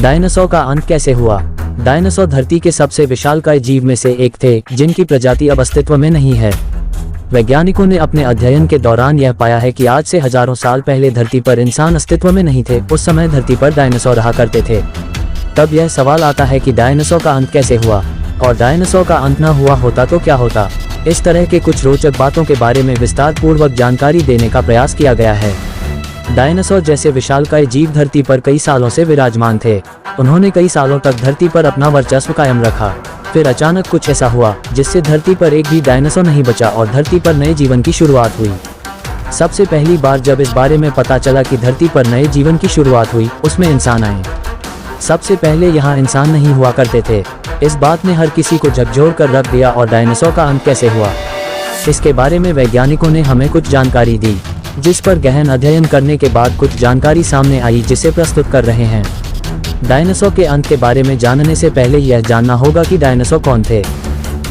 Dinosaur का अंत कैसे हुआ? डायनासोर धरती के सबसे विशालकाय जीव में से एक थे, जिनकी प्रजाति अब अस्तित्व में नहीं है। वैज्ञानिकों ने अपने अध्ययन के दौरान यह पाया है कि आज से हजारों साल पहले धरती पर इंसान अस्तित्व में नहीं थे। उस समय धरती पर डायनासोर रहा करते थे। तब यह सवाल आता है कि डायनासोर का अंत कैसे हुआ, और डायनासोर का अंत न हुआ होता तो क्या होता। इस तरह के कुछ रोचक बातों के बारे में विस्तार पूर्वक जानकारी देने का प्रयास किया गया है। डायनासोर जैसे विशालकाय जीव धरती पर कई सालों से विराजमान थे। उन्होंने कई सालों तक धरती पर अपना वर्चस्व कायम रखा। फिर अचानक कुछ ऐसा हुआ जिससे धरती पर एक भी डायनासोर नहीं बचा और धरती पर नए जीवन की शुरुआत हुई। सबसे पहली बार जब इस बारे में पता चला कि धरती पर नए जीवन की शुरुआत हुई, उसमें इंसान आए। सबसे पहले यहाँ इंसान नहीं हुआ करते थे। इस बात ने हर किसी को झकझोर कर रख दिया। और डायनासोर का अंत कैसे हुआ, इसके बारे में वैज्ञानिकों ने हमें कुछ जानकारी दी, जिस पर गहन अध्ययन करने के बाद कुछ जानकारी सामने आई, जिसे प्रस्तुत कर रहे हैं। डायनासोर के अंत के बारे में जानने से पहले यह जानना होगा कि डायनासोर कौन थे।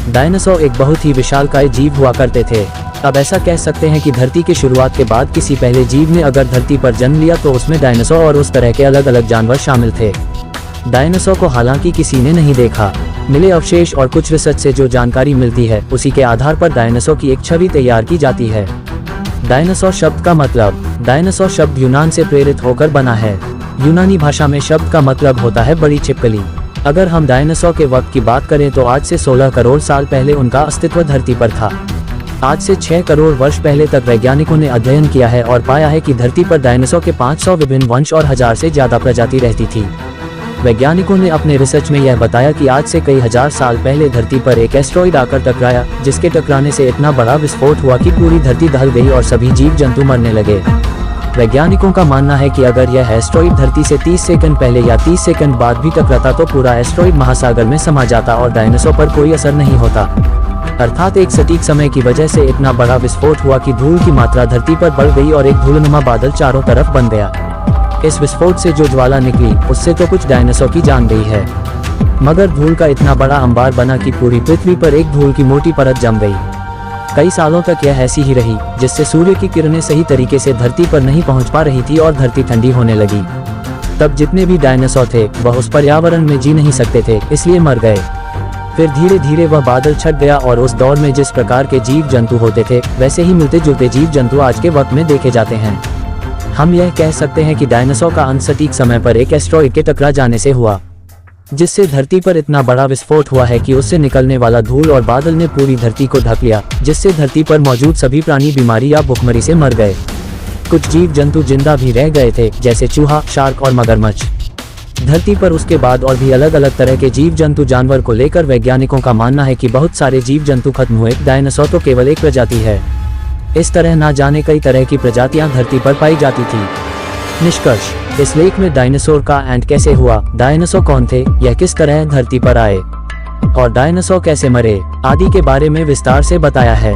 डायनासोर एक बहुत ही विशालकाय जीव हुआ करते थे। अब ऐसा कह सकते हैं कि धरती की शुरुआत के बाद किसी पहले जीव ने अगर धरती पर जन्म लिया तो उसमें डायनासोर और उस तरह के अलग अलग जानवर शामिल थे। डायनासोर को हालांकि किसी ने नहीं देखा। मिले अवशेष और कुछ रिसर्च से जो जानकारी मिलती है, उसी के आधार पर डायनासोर की एक छवि तैयार की जाती है। डायनासोर शब्द का मतलब, डायनासोर शब्द यूनान से प्रेरित होकर बना है। यूनानी भाषा में शब्द का मतलब होता है बड़ी छिपकली। अगर हम डायनासोर के वक्त की बात करें तो आज से 16 करोड़ साल पहले उनका अस्तित्व धरती पर था। आज से 6 करोड़ वर्ष पहले तक वैज्ञानिकों ने अध्ययन किया है और पाया है कि धरती पर डायनासोर के 500 विभिन्न वंश और 1000 से ज्यादा प्रजाति रहती थी। वैज्ञानिकों ने अपने रिसर्च में यह बताया कि आज से कई हजार साल पहले धरती पर एक एस्टेरॉयड आकर टकराया, जिसके टकराने से इतना बड़ा विस्फोट हुआ कि पूरी धरती दहल गई और सभी जीव जंतु मरने लगे। वैज्ञानिकों का मानना है कि अगर यह एस्टेरॉयड धरती से 30 सेकंड पहले या 30 सेकंड बाद भी टकराता तो पूरा एस्टेरॉयड महासागर में समा जाता और डायनासोर पर कोई असर नहीं होता। अर्थात एक सटीक समय की वजह से इतना बड़ा विस्फोट हुआ कि धूल की मात्रा धरती पर बढ़ गई और एक धूलनुमा बादल चारों तरफ बन गया। इस विस्फोट से जो ज्वाला निकली, उससे तो कुछ डायनासोर की जान गई है, मगर धूल का इतना बड़ा अंबार बना कि पूरी पृथ्वी पर एक धूल की मोटी परत जम गई। कई सालों तक यह ऐसी ही रही, जिससे सूर्य की किरणें सही तरीके से धरती पर नहीं पहुंच पा रही थी और धरती ठंडी होने लगी। तब जितने भी डायनासोर थे वह उस पर्यावरण में जी नहीं सकते थे, इसलिए मर गए। फिर धीरे धीरे वह बादल छट गया और उस दौर में जिस प्रकार के जीव जंतु होते थे, वैसे ही मिलते जुलते जीव जंतु आज के वक्त में देखे जाते हैं। हम यह कह सकते हैं कि डायनासोर का अंत सटीक समय पर एक एस्टेरॉयड के टकरा जाने से हुआ, जिससे धरती पर इतना बड़ा विस्फोट हुआ है कि उससे निकलने वाला धूल और बादल ने पूरी धरती को ढक लिया, जिससे धरती पर मौजूद सभी प्राणी बीमारी या भुखमरी से मर गए। कुछ जीव जंतु जिंदा भी रह गए थे, जैसे चूहा, शार्क और मगरमच्छ। धरती पर उसके बाद और भी अलग अलग तरह के जीव जंतु जानवर को लेकर वैज्ञानिकों का मानना है कि बहुत सारे जीव जंतु खत्म हुए, डायनासोर तो केवल एक प्रजाति है। इस तरह ना जाने कई तरह की प्रजातियां धरती पर पाई जाती थी। निष्कर्ष, इस लेख में डायनासोर का एंड कैसे हुआ, डायनासोर कौन थे, यह किस तरह धरती पर आए और डायनासोर कैसे मरे आदि के बारे में विस्तार से बताया है।